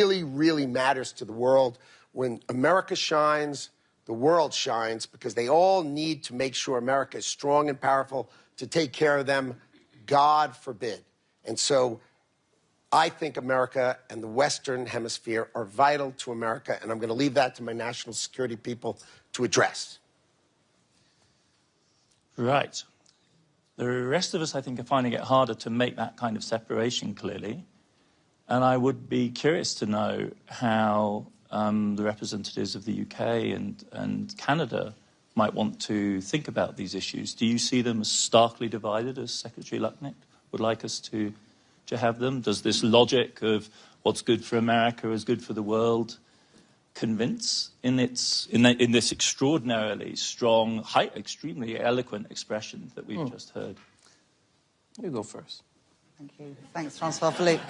really, really matters to the world. When America shines, the world shines, because they all need to make sure America is strong and powerful to take care of them, God forbid. And so I think America and the Western Hemisphere are vital to America, and I'm going to leave that to my national security people to address. Right. The rest of us, I think, are finding it harder to make that kind of separation clearly. And I would be curious to know how the representatives of the UK and Canada might want to think about these issues. Do you see them as starkly divided, as Secretary Lutnick would like us to have them? Does this logic of what's good for America is good for the world convince in this extraordinarily strong, extremely eloquent expression that we've just heard? You go first. Thank you. Thanks, Francois-Philippe.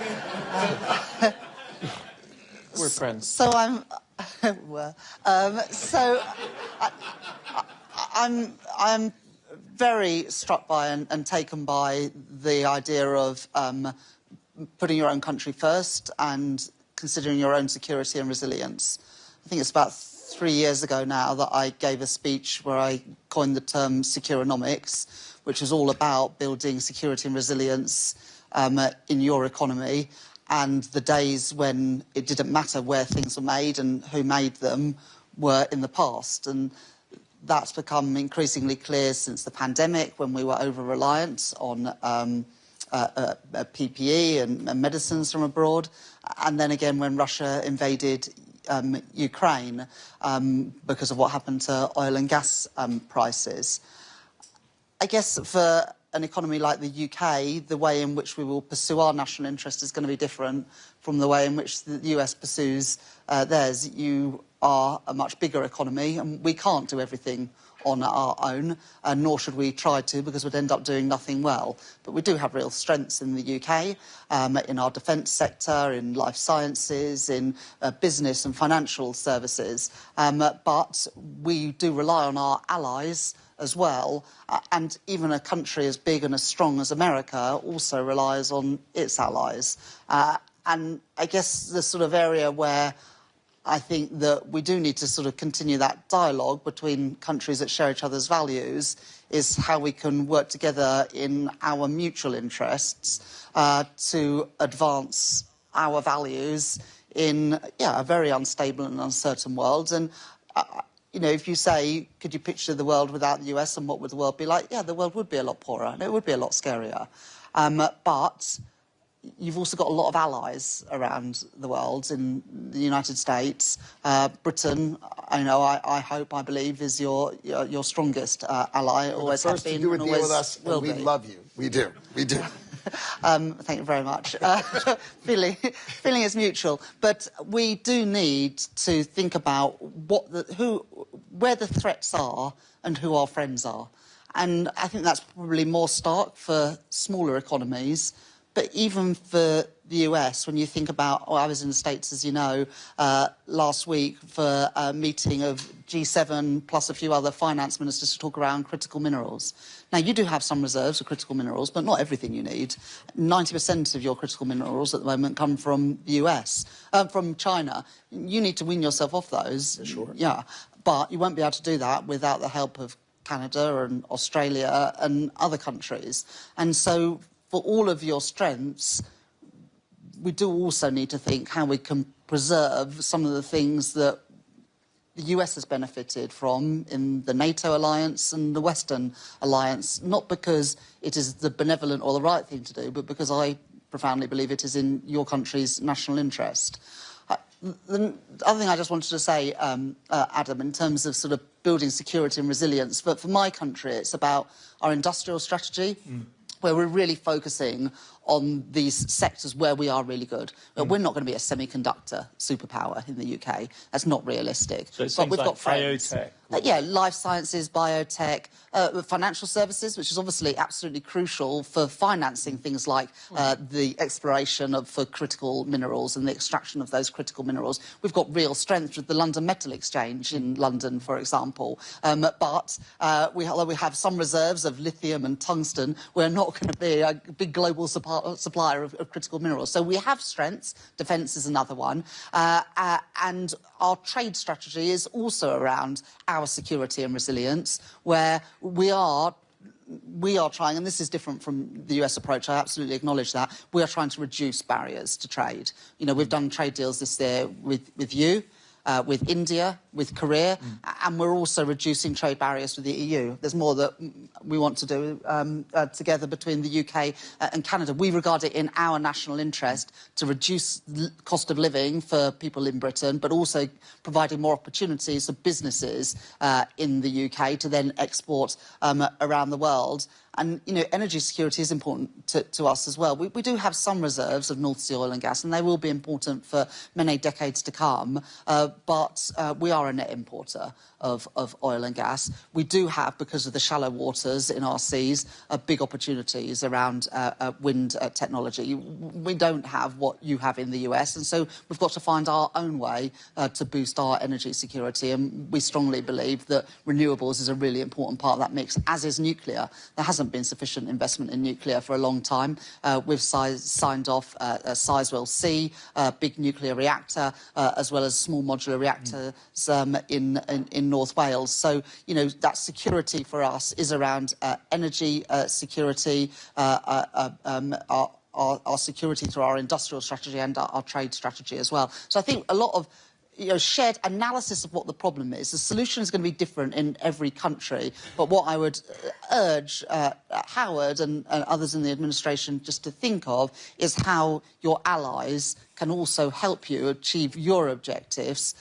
We're friends. So I'm very struck by and taken by the idea of putting your own country first and considering your own security and resilience. I think it's about 3 years ago now that I gave a speech where I coined the term securonomics, which is all about building security and resilience in your economy. And the days when it didn't matter where things were made and who made them were in the past. And that's become increasingly clear since the pandemic, when we were over-reliant on PPE and medicines from abroad. And then again when Russia invaded Ukraine because of what happened to oil and gas prices. I guess for an economy like the UK, the way in which we will pursue our national interest is going to be different from the way in which the US pursues theirs. You are a much bigger economy, and we can't do everything on our own, and nor should we try to, because we'd end up doing nothing well. But we do have real strengths in the UK, in our defence sector, in life sciences, in business and financial services. But we do rely on our allies as well, and even a country as big and as strong as America also relies on its allies. And I guess the sort of area where I think that we do need to sort of continue that dialogue between countries that share each other's values is how we can work together in our mutual interests to advance our values in a very unstable and uncertain world. And you know, if you say, could you picture the world without the US and what would the world be like? Yeah, the world would be a lot poorer and it would be a lot scarier. But you've also got a lot of allies around the world. In the United States, Britain, I hope, I believe, is your strongest ally. Always has been. First to do a deal with us, and we love you. We do. We do. Thank you very much. Feeling is mutual, but we do need to think about where the threats are and who our friends are. And I think that's probably more stark for smaller economies. But even for the US, when you think about, I was in the States, as you know, last week for a meeting of G7 plus a few other finance ministers to talk around critical minerals. Now, you do have some reserves of critical minerals, but not everything you need. 90% of your critical minerals at the moment come from the US, from China. You need to wean yourself off those. Sure. Yeah, but you won't be able to do that without the help of Canada and Australia and other countries. And so for all of your strengths, we do also need to think how we can preserve some of the things that the US has benefited from in the NATO alliance and the Western alliance, not because it is the benevolent or the right thing to do, but because I profoundly believe it is in your country's national interest. The other thing I just wanted to say, Adam, in terms of sort of building security and resilience, but for my country, it's about our industrial strategy, where we're really focusing on these sectors where we are really good. We're not going to be a semiconductor superpower in the UK. That's not realistic. So it but we've like got friends. biotech. Yeah, life sciences, biotech, financial services, which is obviously absolutely crucial for financing things like the exploration for critical minerals and the extraction of those critical minerals. We've got real strength with the London Metal Exchange in London, for example. But we have some reserves of lithium and tungsten. We're not going to be a big global supplier supplier of critical minerals. So we have strengths. Defence is another one. And our trade strategy is also around our security and resilience, where we are trying, and this is different from the US approach, I absolutely acknowledge that, we are trying to reduce barriers to trade. You know, we've done trade deals this year with you, with India, with Korea, and we're also reducing trade barriers with the EU. There's more that we want to do together between the UK and Canada. We regard it in our national interest to reduce cost of living for people in Britain, but also providing more opportunities for businesses in the UK to then export around the world. And, you know, energy security is important to us as well. We do have some reserves of North Sea oil and gas, and they will be important for many decades to come, but we are a net importer of oil and gas. We do have, because of the shallow waters in our seas, big opportunities around wind technology. We don't have what you have in the US, and so we've got to find our own way to boost our energy security, and we strongly believe that renewables is a really important part of that mix, as is nuclear. There hasn't been sufficient investment in nuclear for a long time. We've signed off Sizewell C, big nuclear reactor, as well as small modular reactors in North Wales. So, you know, that security for us is around energy security, our security through our industrial strategy and our trade strategy as well. So I think a lot of shared analysis of what the problem is. The solution is going to be different in every country, but what I would urge Howard and others in the administration just to think of is how your allies can also help you achieve your objectives,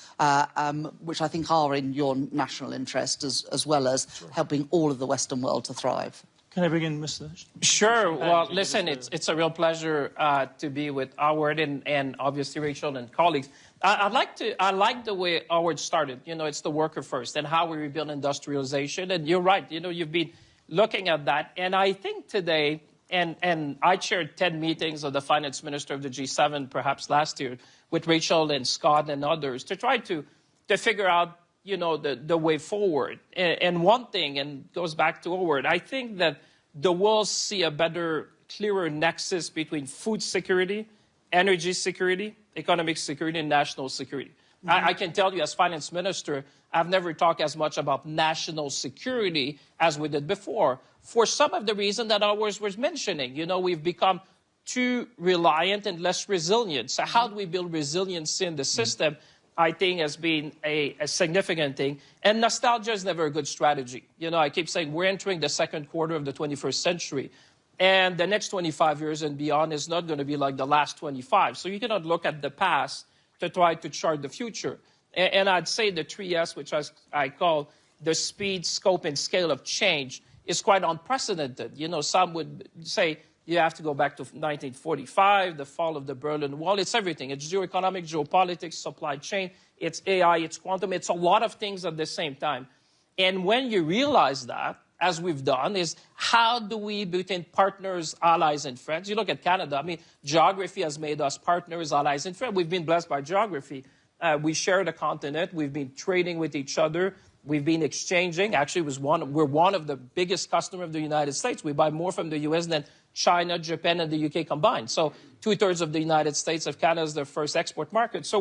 which I think are in your national interest, as well as helping all of the Western world to thrive. Can I bring in Mr. Sure. Well, listen, it's a real pleasure to be with Howard and obviously Rachel and colleagues. I like the way Howard started. You know, it's the worker first and how we rebuild industrialization. And you're right. You know, you've been looking at that. And I think today, and I chaired 10 meetings of the finance minister of the G7, perhaps last year, with Rachel and Scott and others to try to figure out, you know, the way forward. And one thing, and goes back to Howard, I think that the world see a better, clearer nexus between food security, energy security, economic security, and national security. I can tell you, as finance minister, I've never talked as much about national security as we did before, for some of the reason that Howard was mentioning. You know, we've become too reliant and less resilient. So how do we build resilience in the system? I think has been a significant thing. And nostalgia is never a good strategy. You know, I keep saying we're entering the second quarter of the 21st century. And the next 25 years and beyond is not going to be like the last 25. So you cannot look at the past to try to chart the future. And I'd say the 3S, which I call the speed, scope, and scale of change, is quite unprecedented. You know, some would say you have to go back to 1945, the fall of the Berlin Wall. It's everything. It's geoeconomic, geopolitics, supply chain. It's AI, it's quantum. It's a lot of things at the same time. And when you realize that, as we've done, is how do we, between partners, allies, and friends? You look at Canada. I mean, geography has made us partners, allies, and friends. We've been blessed by geography. We share the continent. We've been trading with each other. We've been exchanging. Actually, we're one of the biggest customers of the United States. We buy more from the U.S. than China, Japan, and the U.K. combined. So 2/3 of the United States of Canada is their first export market. So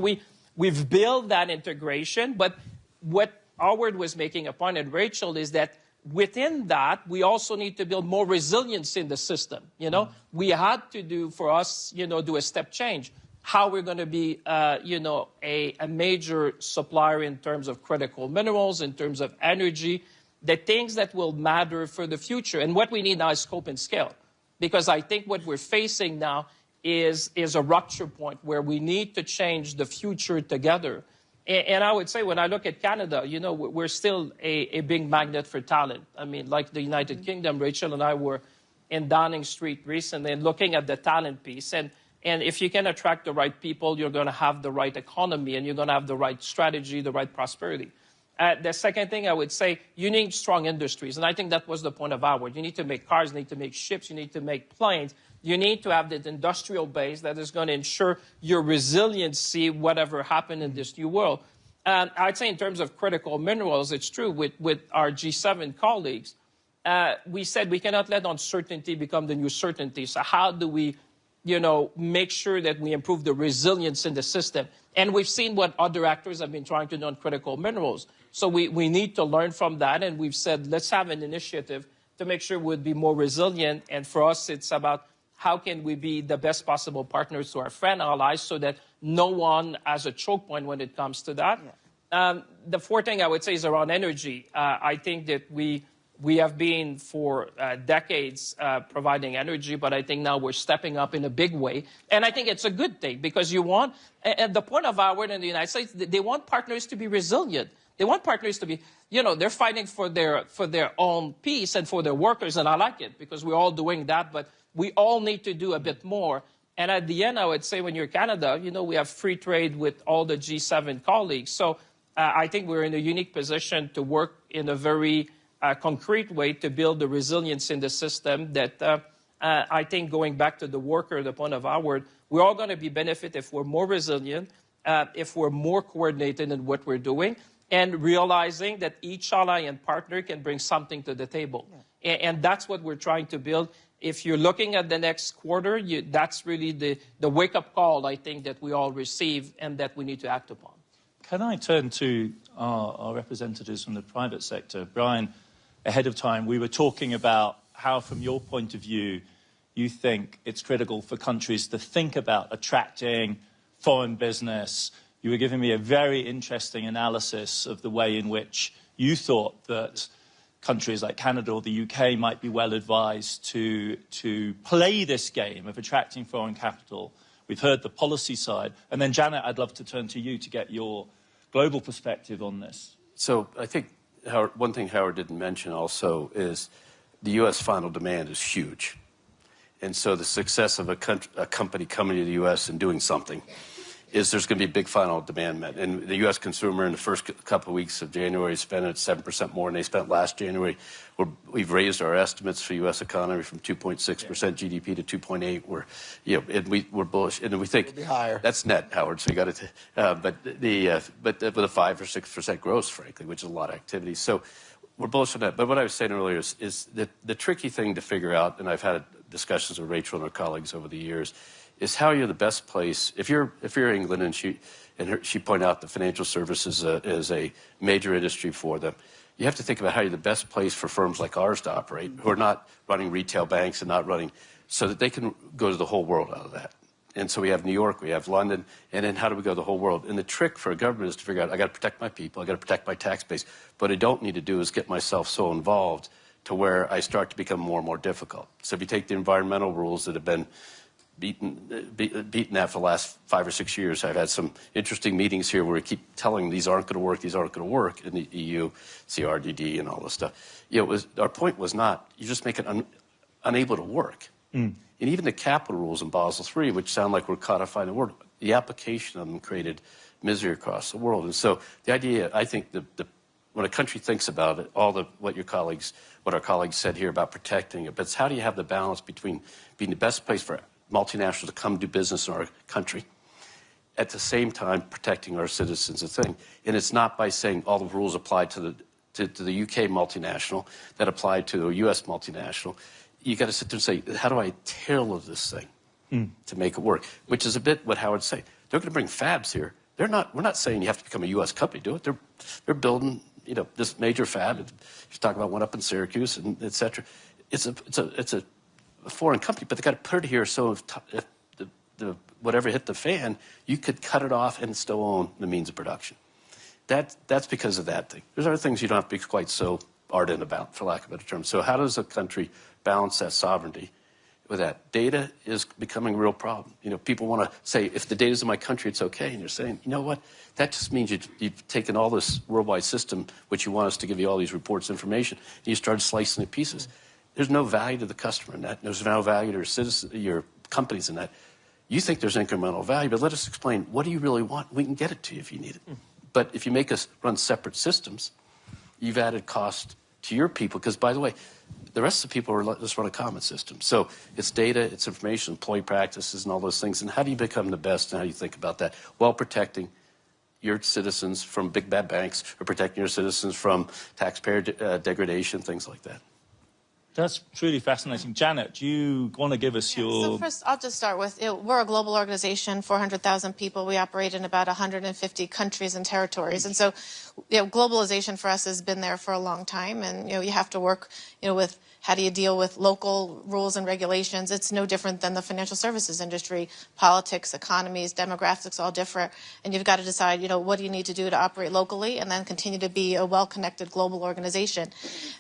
we've built that integration. But what Howard was making a point, and Rachel, is that within that, we also need to build more resilience in the system. You know, we had to do, for us, you know, do a step change. How we're going to be, you know, a major supplier in terms of critical minerals, in terms of energy, the things that will matter for the future. And what we need now is scope and scale. Because I think what we're facing now is a rupture point where we need to change the future together. And I would say, when I look at Canada, you know, we're still a big magnet for talent. I mean, like the United Kingdom, Rachel and I were in Downing Street recently and looking at the talent piece. And if you can attract the right people, you're going to have the right economy and you're going to have the right strategy, the right prosperity. The second thing I would say, you need strong industries. And I think that was the point of Howard. You need to make cars, you need to make ships, you need to make planes. You need to have that industrial base that is going to ensure your resiliency, whatever happened in this new world. And I'd say in terms of critical minerals, it's true with our G7 colleagues. We said we cannot let uncertainty become the new certainty. So how do we make sure that we improve the resilience in the system. And we've seen what other actors have been trying to do on critical minerals. So we need to learn from that. And we've said, let's have an initiative to make sure we'd be more resilient. And for us, it's about how can we be the best possible partners to our friend allies so that no one has a choke point when it comes to that. Yeah. The fourth thing I would say is around energy. I think that we have been for decades providing energy, but I think now we're stepping up in a big way. And I think it's a good thing because you want, at the point of Howard in the United States, they want partners to be resilient. They want partners to be, they're fighting for their own peace and for their workers, and I like it because we're all doing that, but we all need to do a bit more. And at the end, I would say when you're Canada, we have free trade with all the G7 colleagues. So I think we're in a unique position to work in a very concrete way to build the resilience in the system that I think going back to the worker, the point of Howard, we're all going to be benefit if we're more resilient, if we're more coordinated in what we're doing, and realizing that each ally and partner can bring something to the table. Yeah. And that's what we're trying to build. If you're looking at the next quarter, that's really the wake-up call, I think, that we all receive and that we need to act upon. Can I turn to our representatives from the private sector? Brian, ahead of time, we were talking about how, from your point of view, you think it's critical for countries to think about attracting foreign business. You were giving me a very interesting analysis of the way in which you thought that countries like Canada or the UK might be well advised to play this game of attracting foreign capital. We've heard the policy side. And then, Janet, I'd love to turn to you to get your global perspective on this. So I think one thing Howard didn't mention also is the U.S. final demand is huge. And so the success of a company coming to the U.S. and doing something is there's going to be a big final demand met. And the U.S. consumer in the first couple of weeks of January spent 7% more than they spent last January. We've raised our estimates for U.S. economy from 2.6% GDP to 2.8%. We're bullish, and we think it'll be higher. That's net, Howard. So you got to, but with a 5 or 6% growth, frankly, which is a lot of activity. So we're bullish on that. But what I was saying earlier is that the tricky thing to figure out, and I've had discussions with Rachel and her colleagues over the years, is how you're the best place. If you're England, and she pointed out the financial services is a major industry for them, you have to think about how you're the best place for firms like ours to operate, who are not running retail banks and not running, so that they can go to the whole world out of that. And so we have New York, we have London, and then how do we go to the whole world? And the trick for a government is to figure out, I got to protect my people, I got to protect my tax base. What I don't need to do is get myself so involved to where I start to become more and more difficult. So if you take the environmental rules that have been beaten that for the last 5 or 6 years. I've had some interesting meetings here where we keep telling these aren't going to work, these aren't going to work in the EU, CRDD and all this stuff. Our point was not, you just make it unable to work. And even the capital rules in Basel III, which sound like we're codifying the world, the application of them created misery across the world. And so the idea, I think, when a country thinks about it, what our colleagues said here about protecting it, but it's how do you have the balance between being the best place for multinationals to come do business in our country, at the same time protecting our citizens a thing. And it's not by saying all the rules apply to the UK multinational that apply to a US multinational. You got to sit there and say, how do I tailor this thing to make it work? Which is a bit what Howard's saying. They're going to bring fabs here. We're not saying you have to become a US company to do it. They're building, this major fab. You're talking about one up in Syracuse and et cetera. It's a foreign company, but they got to put it here so if whatever hit the fan, you could cut it off and still own the means of production. That's because of that thing. There's other things you don't have to be quite so ardent about, for lack of a better term. So how does a country balance that sovereignty with that? Data is becoming a real problem. People want to say, if the data's in my country, it's okay. And you're saying, you know what? That just means you've taken all this worldwide system, which you want us to give you all these reports, information, and you started slicing it pieces. There's no value to the customer in that. There's no value to your companies in that. You think there's incremental value, but let us explain, what do you really want? We can get it to you if you need it. But if you make us run separate systems, you've added cost to your people, because, by the way, the rest of the people just run a common system. So it's data, it's information, employee practices, and all those things. And how do you become the best, and how do you think about that while protecting your citizens from big bad banks or protecting your citizens from taxpayer degradation, things like that? That's truly fascinating. Janet, do you want to give us your... So first, I'll just start with, we're a global organization, 400,000 people. We operate in about 150 countries and territories. And so, globalization for us has been there for a long time. And, you have to work, with how do you deal with local rules and regulations. It's no different than the financial services industry. Politics, economies, demographics, all different. And you've got to decide, what do you need to do to operate locally and then continue to be a well-connected global organization.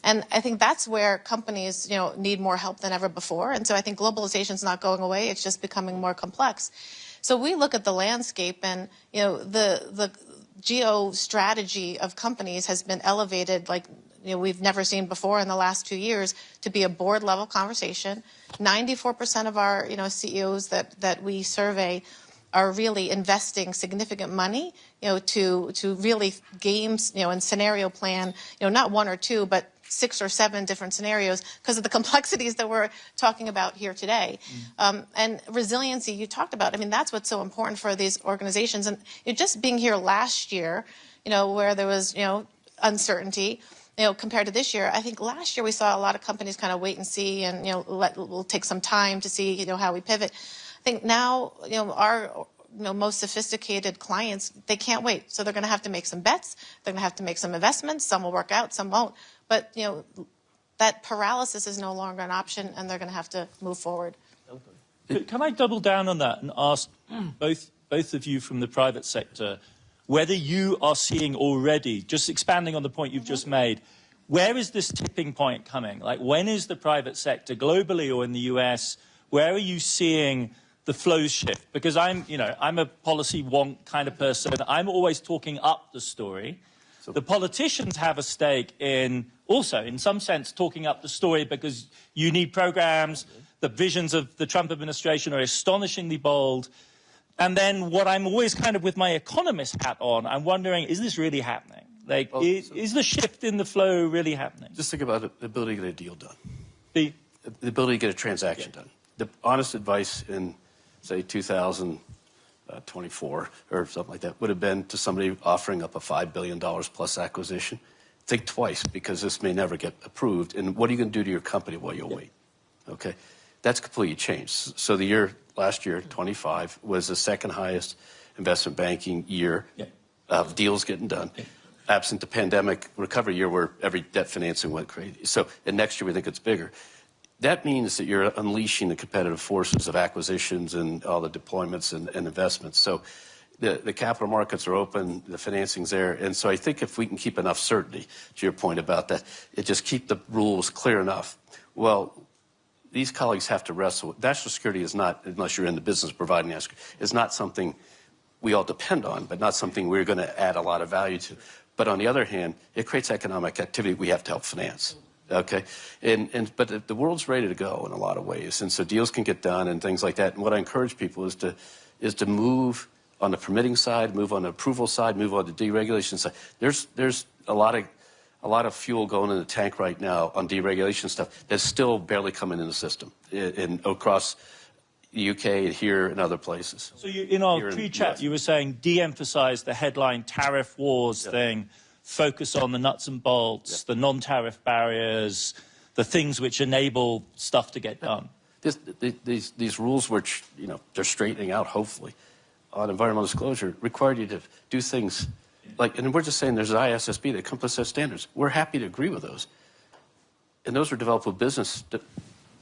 And I think that's where companies, need more help than ever before. And so I think globalization is not going away. It's just becoming more complex. So we look at the landscape and, the geo-strategy of companies has been elevated like we've never seen before in the last 2 years to be a board-level conversation. 94% of our, CEOs that we survey are really investing significant money, to really games, and scenario plan, not one or two, but 6 or 7 different scenarios because of the complexities that we're talking about here today. And resiliency you talked about, that's what's so important for these organizations. And just being here last year, where there was, uncertainty, compared to this year, I think last year we saw a lot of companies kind of wait and see and, we'll take some time to see, how we pivot. I think now, our most sophisticated clients, they can't wait. So they're going to have to make some bets. They're going to have to make some investments. Some will work out, some won't. But, that paralysis is no longer an option, and they're going to have to move forward. Can I double down on that and ask both of you from the private sector whether you are seeing already, just expanding on the point you've just made, where is this tipping point coming? Like, when is the private sector, globally or in the US, where are you seeing the flows shift? Because I'm a policy wonk kind of person. I'm always talking up the story. So the politicians have a stake in also, in some sense, talking up the story because you need programs. The visions of the Trump administration are astonishingly bold. And then what I'm always kind of with my economist hat on, I'm wondering, is this really happening? Like, is the shift in the flow really happening? Just think about the ability to get a deal done. The ability to get a transaction done. The honest advice in, say, 2024 or something like that would have been to somebody offering up a $5 billion plus acquisition. Think twice because this may never get approved. And what are you going to do to your company while you wait? Okay. That's completely changed. So last year, 25, was the second highest investment banking year of deals getting done. Absent the pandemic recovery year where every debt financing went crazy. So, and next year we think it's bigger. That means that you're unleashing the competitive forces of acquisitions and all the deployments and investments. So the capital markets are open, the financing's there. And so I think if we can keep enough certainty, to your point about that, just keep the rules clear enough. Well, these colleagues have to wrestle with. National security is not, unless you're in the business of providing national security, is not something we all depend on, but not something we're going to add a lot of value to. But on the other hand, it creates economic activity we have to help finance. Okay, but the world's ready to go in a lot of ways, and so deals can get done and things like that. And what I encourage people is to move on the permitting side, move on the approval side, move on the deregulation side. There's a lot of fuel going in the tank right now on deregulation stuff that's still barely coming in the system across the UK and here and other places. So in our pre-chat, you were saying de-emphasize the headline tariff wars thing, focus on the nuts and bolts, the non-tariff barriers, the things which enable stuff to get done. These rules, which they're straightening out, hopefully, on environmental disclosure, require you to do things like, and we're just saying there's an ISSB that comes with set standards. We're happy to agree with those, and those were developed with business.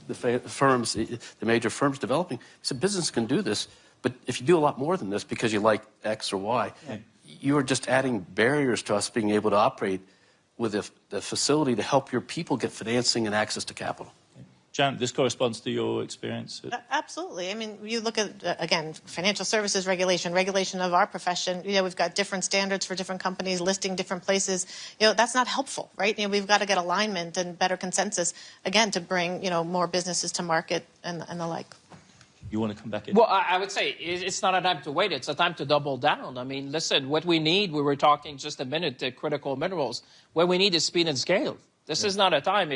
The firms, the major firms developing, said business can do this, but if you do a lot more than this because you like X or Y, you are just adding barriers to us being able to operate with the facility to help your people get financing and access to capital. Janet, this corresponds to your experience? Absolutely. I mean, you look at, again, financial services regulation of our profession. We've got different standards for different companies listing different places. That's not helpful, right? We've got to get alignment and better consensus, again, to bring, more businesses to market and the like. You want to come back in? Well, I would say it's not a time to wait. It's a time to double down. I mean, listen, what we need, we were talking just a minute, critical minerals. What we need is speed and scale. This is not a time.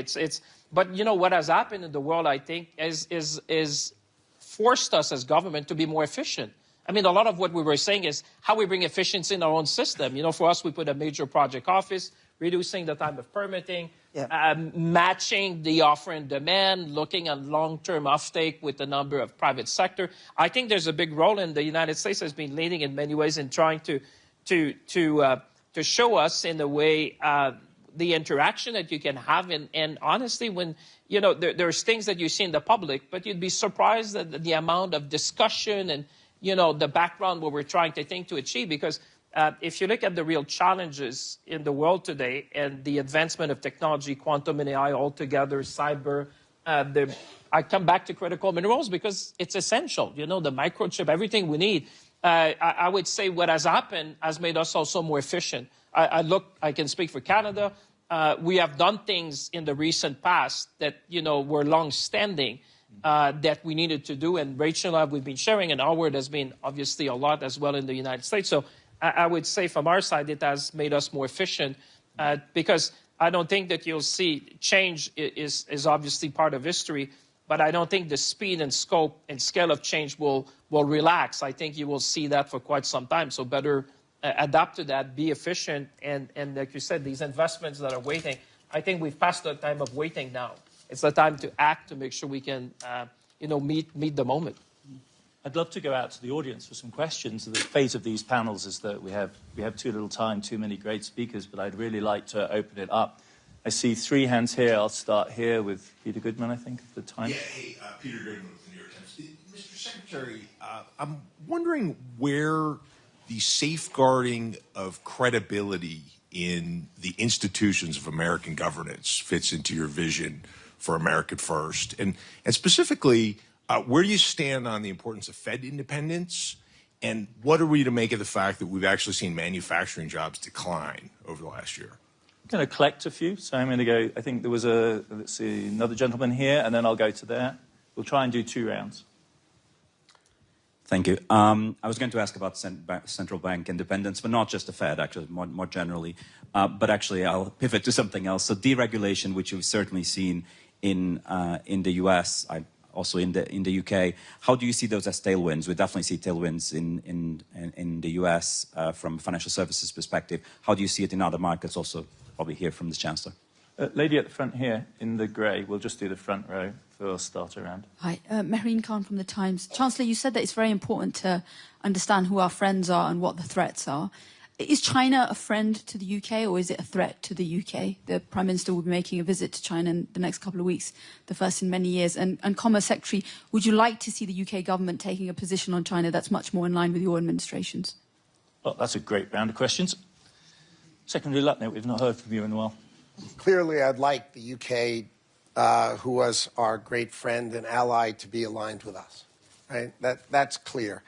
But what has happened in the world, I think, is forced us as government to be more efficient. I mean, a lot of what we were saying is how we bring efficiency in our own system. For us, we put a major project office, reducing the time of permitting, matching the offer and demand, looking at long-term offtake with the number of private sector. I think there's a big role, and the United States has been leading in many ways in trying to show us in a way the interaction that you can have. And honestly, when, you know, there's things that you see in the public, but you'd be surprised at the amount of discussion and, you know, the background what we're trying to think to achieve. Because if you look at the real challenges in the world today and the advancement of technology, quantum and AI altogether, cyber, I come back to critical minerals because it's essential. You know, the microchip, everything we need. I would say what has happened has made us also more efficient. I can speak for Canada. We have done things in the recent past that, you know, were long-standing that we needed to do. And Rachel and I, we've been sharing, and Howard has been obviously a lot as well in the United States. So I would say from our side, it has made us more efficient because I don't think that you'll see change is obviously part of history, but I don't think the speed and scope and scale of change will relax. I think you will see that for quite some time. So better adapt to that, be efficient, and like you said, these investments that are waiting, I think we've passed the time of waiting now. It's the time to act to make sure we can, you know, meet the moment. I'd love to go out to the audience for some questions. The fate of these panels is that we have too little time, too many great speakers, but I'd really like to open it up. I see 3 hands here. I'll start here with Peter Goodman, I think, at the time. Yeah, hey, Peter Goodman with the New York Times. Mr. Secretary, I'm wondering where the safeguarding of credibility in the institutions of American governance fits into your vision for America First. And specifically, where do you stand on the importance of Fed independence? And what are we to make of the fact that we've actually seen manufacturing jobs decline over the last year? I'm going to collect a few. So I'm going to go, I think there was let's see, another gentleman here, and then I'll go to there. We'll try and do 2 rounds. Thank you. I was going to ask about central bank independence, but not just the Fed, actually, more generally. But actually, I'll pivot to something else. So deregulation, which we've certainly seen in the US, also in the UK. How do you see those as tailwinds? We definitely see tailwinds in the US from a financial services perspective. How do you see it in other markets? Also, probably hear from the Chancellor. Lady at the front here in the grey. We'll just do the front row for our starter round. Hi, Mehreen Khan from the Times. Chancellor, you said that it's very important to understand who our friends are and what the threats are. Is China a friend to the UK or is it a threat to the UK? The Prime Minister will be making a visit to China in the next couple of weeks, the first in many years. And Commerce Secretary, would you like to see the UK government taking a position on China that's much more in line with your administration's? Well, that's a great round of questions. Secretary Lutnick, we've not heard from you in a while. Clearly, I'd like the UK, who was our great friend and ally, to be aligned with us. Right? That's clear.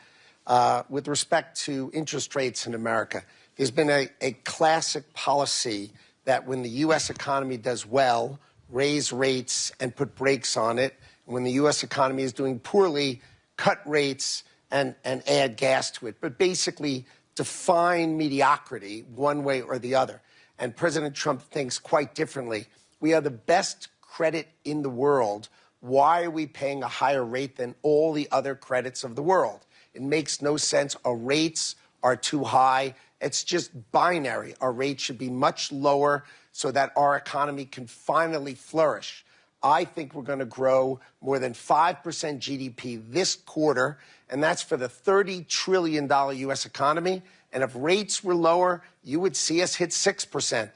With respect to interest rates in America, there's been a classic policy that when the U.S. economy does well, raise rates and put brakes on it. When the U.S. economy is doing poorly, cut rates and add gas to it. But basically define mediocrity one way or the other. And President Trump thinks quite differently. We are the best credit in the world. Why are we paying a higher rate than all the other credits of the world? It makes no sense. Our rates are too high. It's just binary. Our rates should be much lower so that our economy can finally flourish. I think we're going to grow more than 5% GDP this quarter, and that's for the $30 trillion U.S. economy. And if rates were lower, you would see us hit 6%.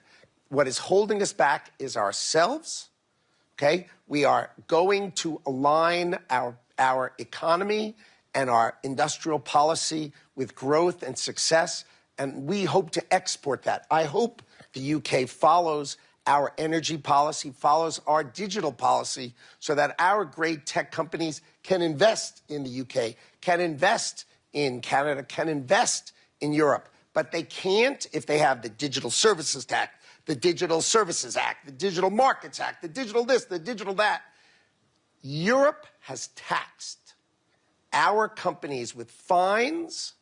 What is holding us back is ourselves, okay? We are going to align our economy and our industrial policy with growth and success, and we hope to export that. I hope the UK follows our energy policy, follows our digital policy, so that our great tech companies can invest in the UK, can invest in Canada, can invest in Europe. But they can't if they have the Digital Services Act, the Digital Services Act, the Digital Markets Act, the digital this, the digital that. Europe has taxed our companies with fines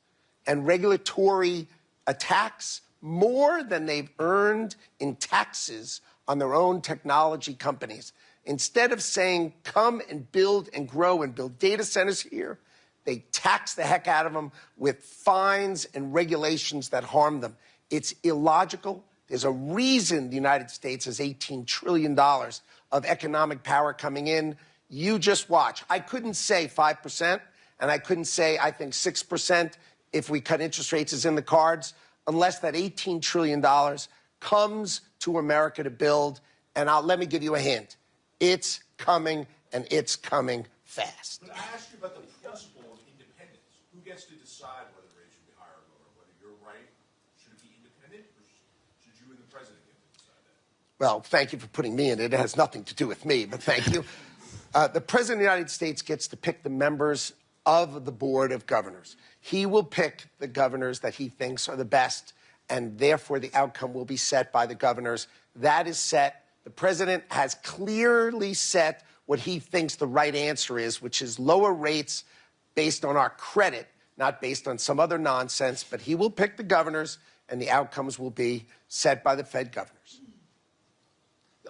and regulatory attacks more than they've earned in taxes on their own technology companies. Instead of saying, come and build and grow and build data centers here, they tax the heck out of them with fines and regulations that harm them. It's illogical. There's a reason the United States has $18 trillion of economic power coming in. You just watch. I couldn't say 5%, and I couldn't say, I think, 6% if we cut interest rates is in the cards, unless that $18 trillion comes to America to build. And let me give you a hint. It's coming, and it's coming fast. But I asked you about the principle of independence. Who gets to decide whether rates should be higher or lower? Whether you're right, should it be independent, or should you and the president get to decide that? Well, thank you for putting me in it. It has nothing to do with me, but thank you. The President of the United States gets to pick the members of the Board of Governors. He will pick the governors that he thinks are the best, and therefore the outcome will be set by the governors. That is set. The President has clearly set what he thinks the right answer is, which is lower rates based on our credit, not based on some other nonsense. But he will pick the governors, and the outcomes will be set by the Fed governors.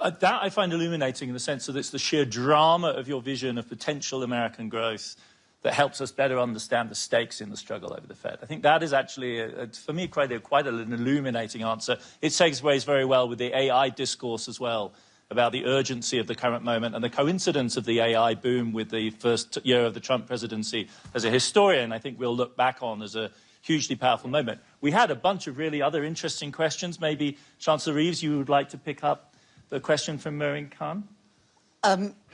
That I find illuminating in the sense that it's the sheer drama of your vision of potential American growth that helps us better understand the stakes in the struggle over the Fed. I think that is actually, for me, quite an illuminating answer. It segues very well with the AI discourse as well, about the urgency of the current moment and the coincidence of the AI boom with the first year of the Trump presidency. As a historian, I think we'll look back on as a hugely powerful moment. We had a bunch of really other interesting questions. Maybe, Chancellor Reeves, you would like to pick up the question from Marine Khan?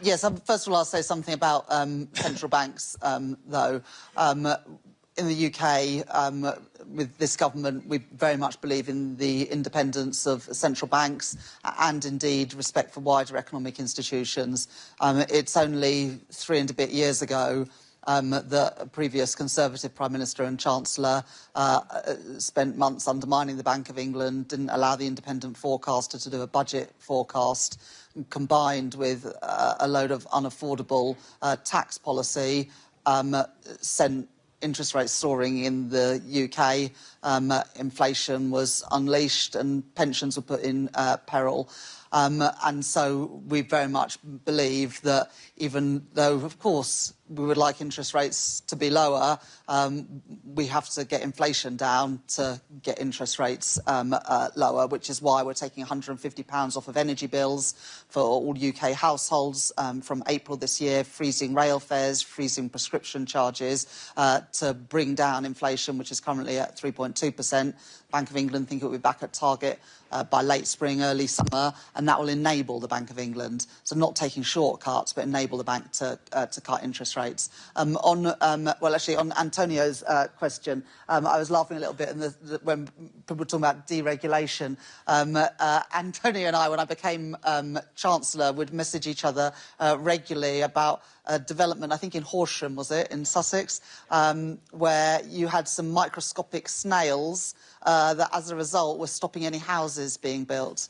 Yes, first of all, I'll say something about central banks, though. In the UK, with this government, we very much believe in the independence of central banks and, indeed, respect for wider economic institutions. It's only 3 and a bit years ago that a previous Conservative Prime Minister and Chancellor spent months undermining the Bank of England, didn't allow the independent forecaster to do a budget forecast, combined with a load of unaffordable tax policy, sent interest rates soaring in the UK, inflation was unleashed and pensions were put in peril. And so we very much believe that even though, of course, we would like interest rates to be lower, we have to get inflation down to get interest rates lower, which is why we're taking £150 off of energy bills for all UK households from April this year, freezing rail fares, freezing prescription charges to bring down inflation, which is currently at 3.2%. Bank of England think it will be back at target by late spring, early summer, and that will enable the Bank of England, so not taking shortcuts, but enable the bank to cut interest rates. On Antonio's question, I was laughing a little bit when people were talking about deregulation. Antonio and I, when I became Chancellor, would message each other regularly about development, I think in Horsham, was it, in Sussex, where you had some microscopic snails that, as a result, were stopping any houses being built.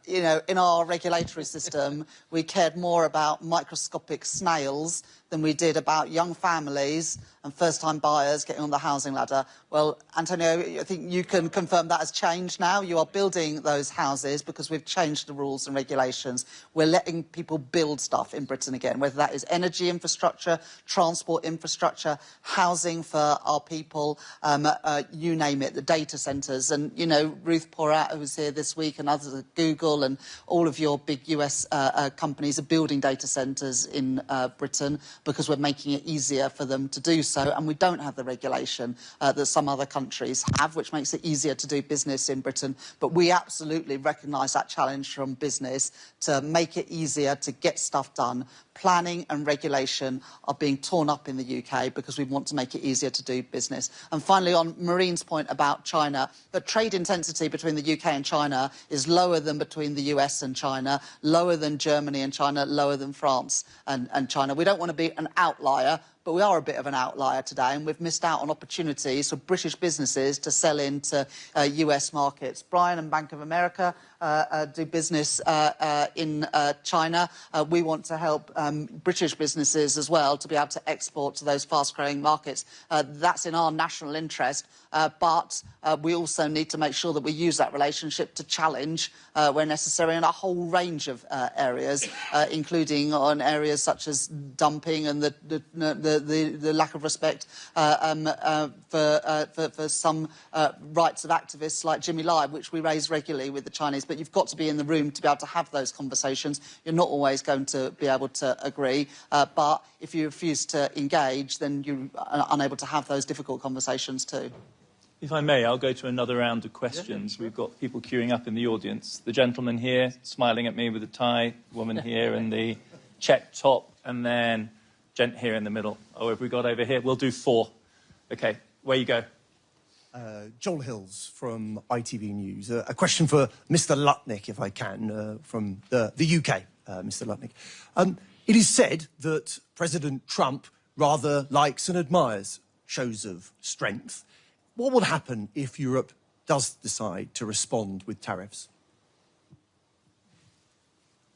You know, in our regulatory system, we cared more about microscopic snails than we did about young families and first-time buyers getting on the housing ladder. Well, Antonio, I think you can confirm that has changed now. You are building those houses because we've changed the rules and regulations. We're letting people build stuff in Britain again, whether that is energy infrastructure, transport infrastructure, housing for our people, you name it, the data centres. And, you know, Ruth Porat, who was here this week, and others at Google and all of your big US companies are building data centres in Britain because we're making it easier for them to do so. And we don't have the regulation that some other countries have, which makes it easier to do business in Britain. But we absolutely recognise that challenge from business to make it easier to get stuff done. Planning and regulation are being torn up in the UK because we want to make it easier to do business. And finally, on Marine's point about China, the trade intensity between the UK and China is lower than between the US and China, lower than Germany and China, lower than France and China. We don't want to be an outlier, but we are a bit of an outlier today, and we've missed out on opportunities for British businesses to sell into US markets. Brian and Bank of America, do business in China. We want to help British businesses as well to be able to export to those fast-growing markets. That's in our national interest, but we also need to make sure that we use that relationship to challenge where necessary in a whole range of areas, including on areas such as dumping and the lack of respect for some rights of activists like Jimmy Lai, which we raise regularly with the Chinese. But you've got to be in the room to be able to have those conversations. You're not always going to be able to agree, but if you refuse to engage, then you're unable to have those difficult conversations too. If I may, I'll go to another round of questions. We've got people queuing up in the audience. The gentleman here, smiling at me with a tie, woman here in the check top, and then gent here in the middle. Oh, have we got over here? We'll do 4. Okay, where you go? Joel Hills from ITV News. A question for Mr. Lutnick, if I can, from the UK, Mr. Lutnick. It is said that President Trump rather likes and admires shows of strength. What will happen if Europe does decide to respond with tariffs?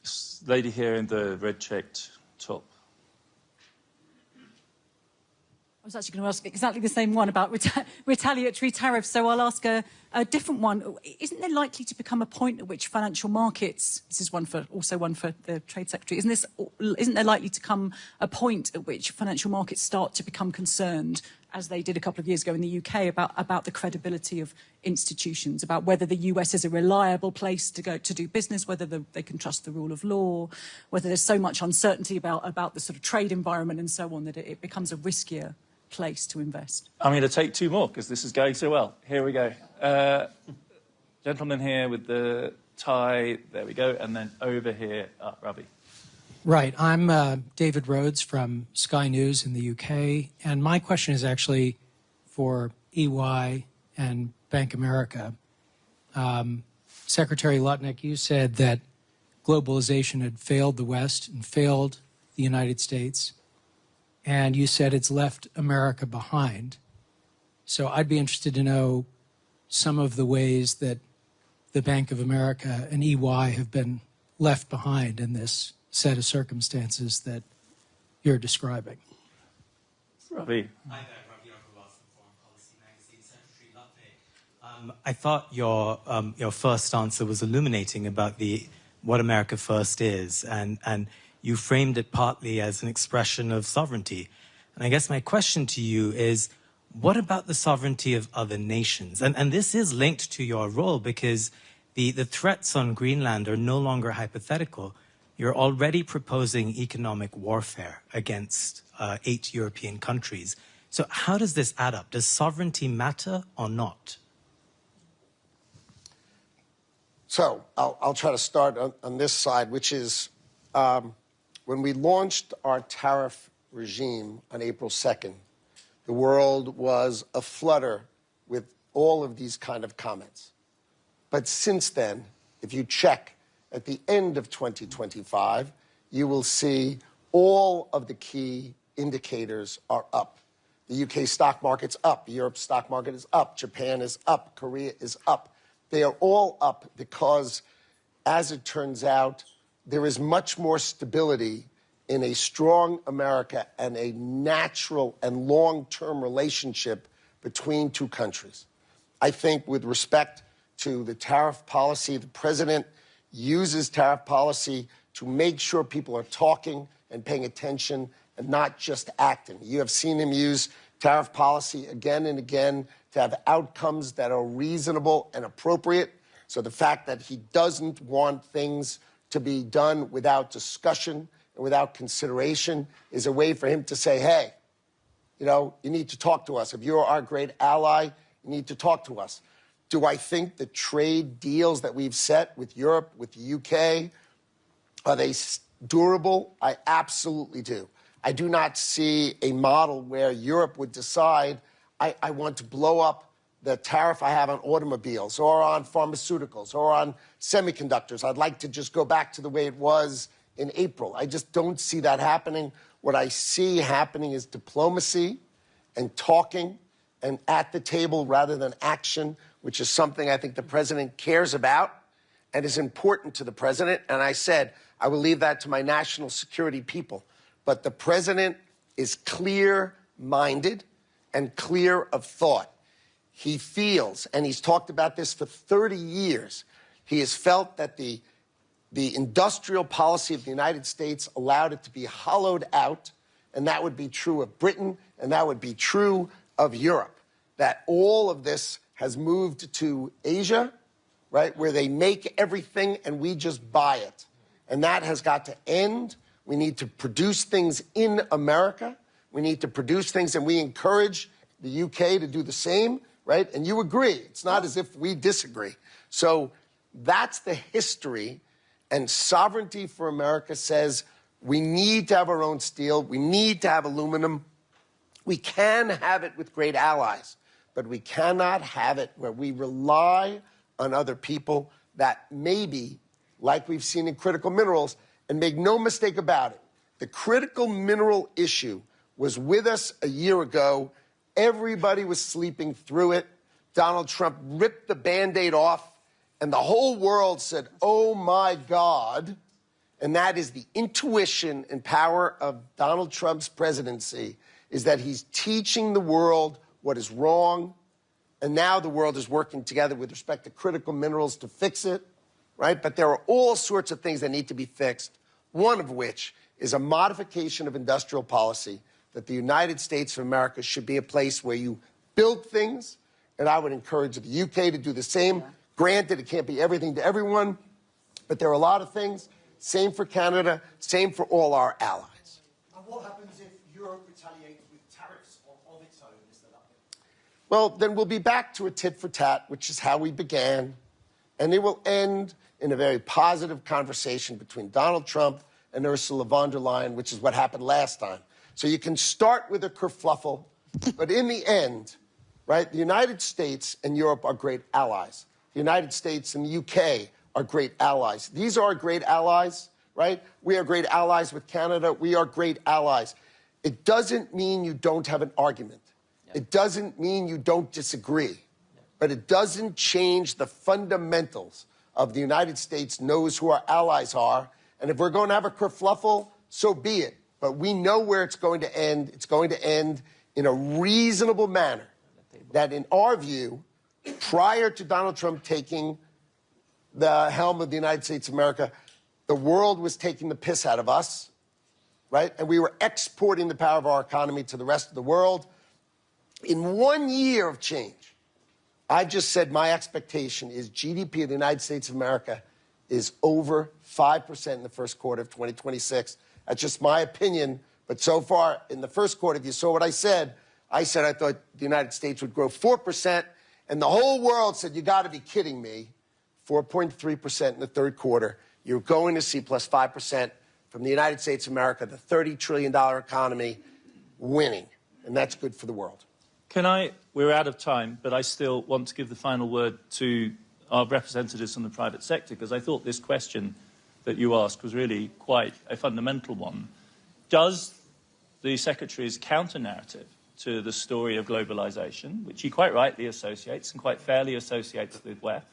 This lady here in the red-checked top. I was actually going to ask exactly the same one about retaliatory tariffs, so I'll ask a different one. Isn't there likely to become a point at which financial markets, this is also one for the Trade Secretary, isn't there likely to come a point at which financial markets start to become concerned, as they did a couple of years ago in the UK, about the credibility of institutions, about whether the US is a reliable place to go to do business, whether they can trust the rule of law, whether there's so much uncertainty about the sort of trade environment and so on that it becomes a riskier place to invest? I'm going to take 2 more because this is going so well. Here we go. Gentleman here with the tie. There we go. And then over here, Ravi. Right. I'm David Rhodes from Sky News in the UK. And my question is actually for EY and Bank America. Secretary Lutnick, you said that globalization had failed the West and failed the United States. And you said it's left America behind. So I'd be interested to know some of the ways that the Bank of America and EY have been left behind in this set of circumstances that you're describing. Ravi. Hi there, Ravi Agrawal from Foreign Policy Magazine. Secretary Lutnick, I thought your first answer was illuminating about what America First is, and you framed it partly as an expression of sovereignty. And I guess my question to you is, what about the sovereignty of other nations? And this is linked to your role because the threats on Greenland are no longer hypothetical. You're already proposing economic warfare against 8 European countries. So how does this add up? Does sovereignty matter or not? So I'll try to start on this side, which is when we launched our tariff regime on April 2nd, the world was aflutter with all of these kind of comments. But since then, if you check at the end of 2025, you will see all of the key indicators are up. The UK stock market's up, Europe's stock market is up, Japan is up, Korea is up. They are all up because, as it turns out, there is much more stability in a strong America and a natural and long-term relationship between 2 countries. I think with respect to the tariff policy, the president uses tariff policy to make sure people are talking and paying attention and not just acting. You have seen him use tariff policy again and again to have outcomes that are reasonable and appropriate. So the fact that he doesn't want things to be done without discussion and without consideration is a way for him to say, hey, you need to talk to us. If you're our great ally, you need to talk to us. Do I think the trade deals that we've set with Europe, with the UK, are they durable? I absolutely do. I do not see a model where Europe would decide, I want to blow up the tariff I have on automobiles or on pharmaceuticals or on semiconductors. I'd like to just go back to the way it was in April. I just don't see that happening. What I see happening is diplomacy and talking and at the table rather than action, which is something I think the president cares about. and is important to the president. And I said, I will leave that to my national security people. But the president is clear-minded and clear of thought. He feels, and he's talked about this for 30 years, he has felt that the industrial policy of the United States allowed it to be hollowed out, and that would be true of Britain, and that would be true of Europe, that all of this has moved to Asia, right, where they make everything and we just buy it. And that has got to end. We need to produce things in America. We need to produce things, and we encourage the UK to do the same, right? And you agree. It's not as if we disagree. So that's the history, and sovereignty for America says we need to have our own steel. We need to have aluminum. We can have it with great allies, but we cannot have it where we rely on other people that maybe, like we've seen in critical minerals, and make no mistake about it, the critical mineral issue was with us a year ago. Everybody was sleeping through it. Donald Trump ripped the Band-Aid off, and the whole world said, oh, my God. And that is the intuition and power of Donald Trump's presidency, is that he's teaching the world what is wrong, and now the world is working together with respect to critical minerals to fix it, right? But there are all sorts of things that need to be fixed, one of which is a modification of industrial policy, that the United States of America should be a place where you build things, and I would encourage the UK to do the same. Granted, it can't be everything to everyone, but there are a lot of things. Same for Canada, same for all our allies. And what happens if Europe retaliates with tariffs of its own, Mr. Lutnick? Well, then we'll be back to a tit for tat, which is how we began, and it will end in a very positive conversation between Donald Trump and Ursula von der Leyen, which is what happened last time. So you can start with a kerfluffle, but in the end, right, the United States and Europe are great allies. The United States and the UK are great allies. These are our great allies, right? We are great allies with Canada. We are great allies. It doesn't mean you don't have an argument. It doesn't mean you don't disagree. But it doesn't change the fundamentals of the United States knows who our allies are. And if we're going to have a kerfluffle, so be it. But we know where it's going to end. It's going to end in a reasonable manner that, in our view, prior to Donald Trump taking the helm of the United States of America, the world was taking the piss out of us, right? And we were exporting the power of our economy to the rest of the world. In 1 year of change, I just said my expectation is GDP of the United States of America is over 5% in the first quarter of 2026. That's just my opinion. But so far, in the first quarter, if you saw what I said I thought the United States would grow 4%, and the whole world said, you got to be kidding me. 4.3% in the third quarter. You're going to see plus 5% from the United States of America, the $30 trillion economy, winning. And that's good for the world. We're out of time, but I still want to give the final word to our representatives from the private sector, because I thought this question that you asked was really quite a fundamental one. Does the Secretary's counter-narrative to the story of globalization, which he quite rightly associates and quite fairly associates with WEF,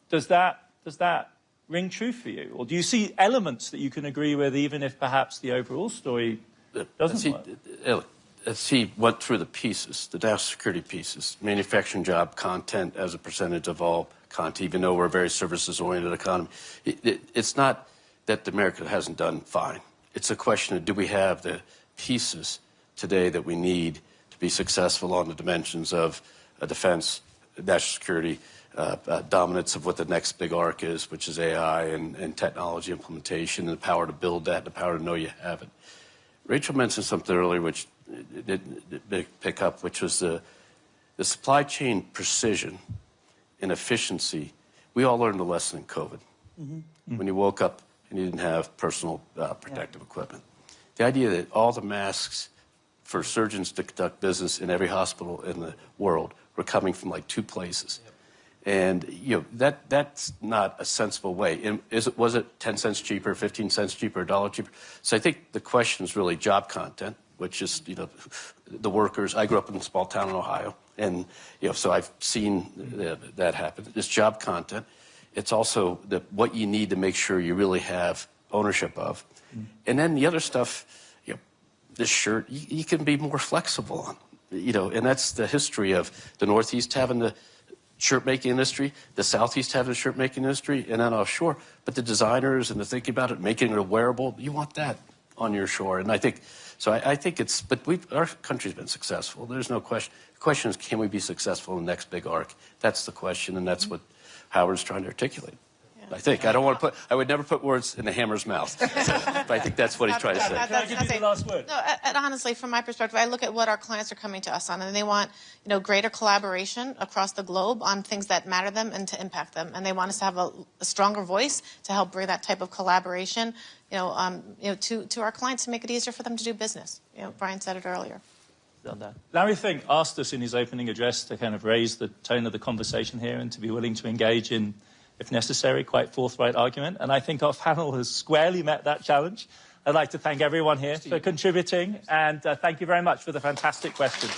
does that ring true for you? Or do you see elements that you can agree with, even if perhaps the overall story doesn't work? As he went through the pieces, the national security pieces, manufacturing job content as a percentage of all content, even though we're a very services-oriented economy, it's not that America hasn't done fine. It's a question of, do we have the pieces today that we need to be successful on the dimensions of defense, national security, dominance of what the next big arc is, which is AI and technology implementation, and the power to build that, and the power to know you have it. Rachel mentioned something earlier which didn't pick up, which was the supply chain precision and efficiency. We all learned a lesson in COVID. When you woke up and you didn't have personal protective equipment. The idea that all the masks for surgeons to conduct business in every hospital in the world were coming from like 2 places. And that's not a sensible way. And was it 10 cents cheaper, 15 cents cheaper, $1 cheaper? So I think the question is really job content, which is the workers. I grew up in a small town in Ohio, and so I've seen that happen. It's job content, it's also what you need to make sure you really have ownership of. And then the other stuff, this shirt, you can be more flexible on, and that's the history of the Northeast having the shirt-making industry, the Southeast having the shirt-making industry, and then offshore. But the designers and the thinking about it, making it a wearable, you want that on your shore. And I think it's, but our country's been successful. There's no question. The question is, can we be successful in the next big arc? That's the question, and that's what Howard's trying to articulate. I think. I would never put words in the hammer's mouth. But I think that's what he's trying to say. Can I give you the last word? No, and honestly, from my perspective, I look at what our clients are coming to us on, and they want, greater collaboration across the globe on things that matter them and to impact them. And they want us to have a stronger voice to help bring that type of collaboration, to our clients to make it easier for them to do business. Brian said it earlier. Larry Fink asked us in his opening address to kind of raise the tone of the conversation here and to be willing to engage in, if necessary, quite forthright argument. And I think our panel has squarely met that challenge. I'd like to thank everyone here for contributing, and thank you very much for the fantastic questions.